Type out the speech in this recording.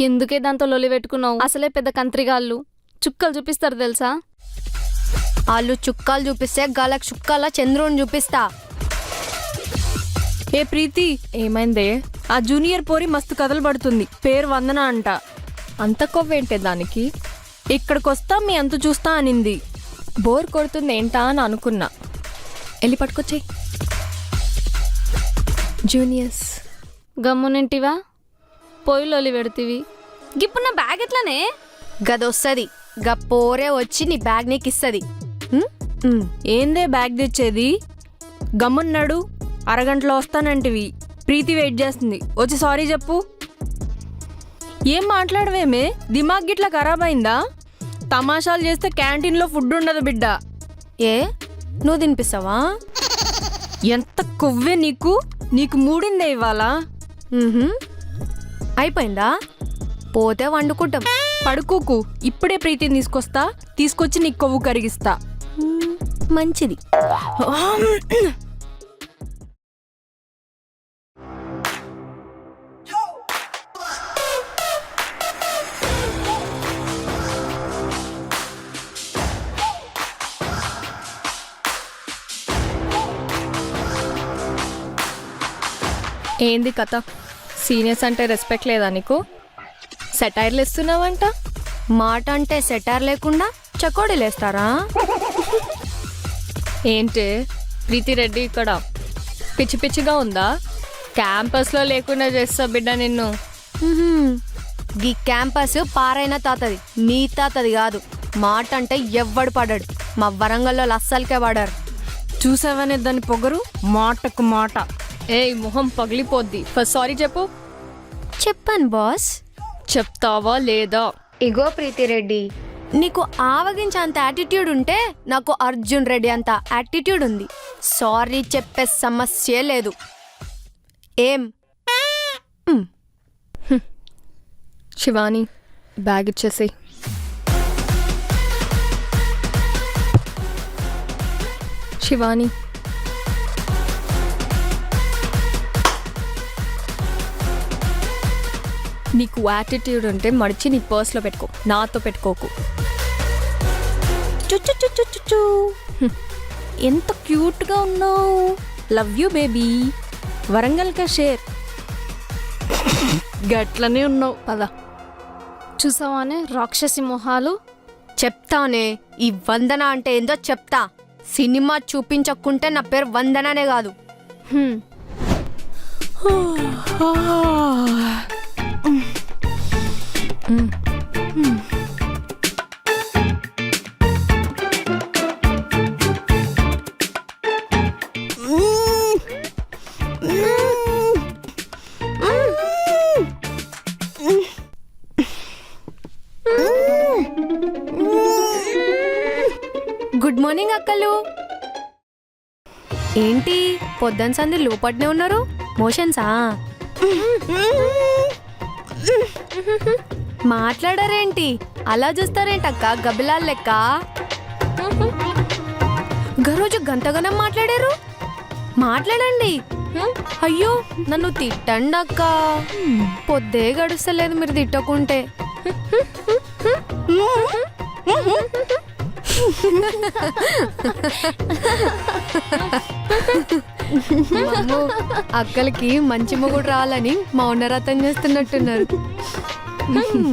ఎందుకే దాంతో లొలి పెట్టుకున్నావు? అసలే పెద్ద కంత్రిగాళ్ళు చుక్కలు చూపిస్తారు తెలుసా? వాళ్ళు చుక్కలు చూపిస్తే గాలకు చుక్కల చంద్రుని చూపిస్తా. ఏ ప్రీతి, ఏమైందే? ఆ జూనియర్ పోరి మస్తు కథలు పడుతుంది. పేరు వందన అంట. అంత కొవ్వేంటే దానికి? ఇక్కడికొస్తా మీ అంత చూస్తా అనింది. బోర్ కొడుతుంది ఏంటా అని అనుకున్నా. వెళ్ళి పట్టుకొచ్చేయి. జూనియర్స్ గమ్మునింటివా? పోయి లొలి పెడతీవి. గిప్పుడు నా బ్యాగ్ ఎట్లానే? గదొస్తుంది, పోరే వచ్చి నీ బ్యాగ్ నీకు ఇస్తుంది. ఏందే బ్యాగ్ తెచ్చేది? గమ్మున్నాడు. అరగంటలో వస్తానంటివి. ప్రీతి వెయిట్ చేస్తుంది. వచ్చి సారీ చెప్పు. ఏం మాట్లాడవేమే? దిమాగ్ గిట్లా ఖరాబ్ అయిందా? తమాషాలు చేస్తే క్యాంటీన్లో ఫుడ్ ఉండదు బిడ్డ. ఏ నువ్వు తినిపిస్తావా? ఎంత కొవ్వే నీకు? నీకు మూడిందే ఇవాళ. అయిపోయిందా? పోతే వండుకుంటాం. పడుకోకు. ఇప్పుడే ప్రీతిని తీసుకొచ్చి నీకు కొవ్వు కరిగిస్తా. మంచిది. ఏంది కథ? సీనియర్స్ అంటే రెస్పెక్ట్ లేదా నీకు? సెటైర్లు ఇస్తున్నావంట. మాట అంటే సెటార్ లేకుండా చకోడీలేస్తారా? ఏంటి ప్రీతి రెడ్డి ఇక్కడ పిచ్చి పిచ్చిగా ఉందా? క్యాంపస్లో లేకుండా చేస్తా బిడ్డ నిన్ను. ఈ క్యాంపస్ పారైన తాతది, నీ తాతది కాదు. మాట అంటే ఎవ్వడు పడాడు. మా వరంగల్లో అస్సలకే పడారు. చూసావనే దాని పొగరు. మాటకు మాట. ఏయ్ మొహం పగిలిపోద్ది. ఫస్ట్ సారీ చెప్పు. చెప్పాను బాస్. చెప్తావా లేదా? ఇగో ప్రీతి రెడ్డి, నీకు ఆవగించేంత యాటిట్యూడ్ ఉంటే నాకు అర్జున్ రెడ్డి అంత యాటిట్యూడ్ ఉంది. సారీ చెప్పే సమస్య లేదు. ఏం? శివాని బ్యాగ్ ఇచ్చేసి. శివాని నీకు యాటిట్యూడ్ ఉంటే మడిచి నీ పర్స్లో పెట్టుకో, నాతో పెట్టుకోకు. ఎంత క్యూట్గా ఉన్నావు. Love you baby. వరంగల్ కా షేర్. గట్లనే ఉన్నావు. పద. చూసావానే రాక్షసి మొహాలు. చెప్తానే, ఈ వందన అంటే ఏందో చెప్తా. సినిమా చూపించకుంటే నా పేరు వందననే కాదు. గుడ్ మార్నింగ్ అక్కలు. ఏంటి పొద్దున సంది లోపట్నే ఉన్నారు? మోషన్సా? మాట్లాడారేంటి? అలా చూస్తారేంటక్క గబిలాల్ లెక్క? గరోజు గంతగనం మాట్లాడారు. మాట్లాడండి. అయ్యో నన్ను తిట్టండి అక్క. పొద్దే గడుస్తలేదు మీరు తిట్టకుంటే. అక్కలకి మంచి మొగుడు రావాలని మౌనరథం చేస్తున్నట్టున్నారు.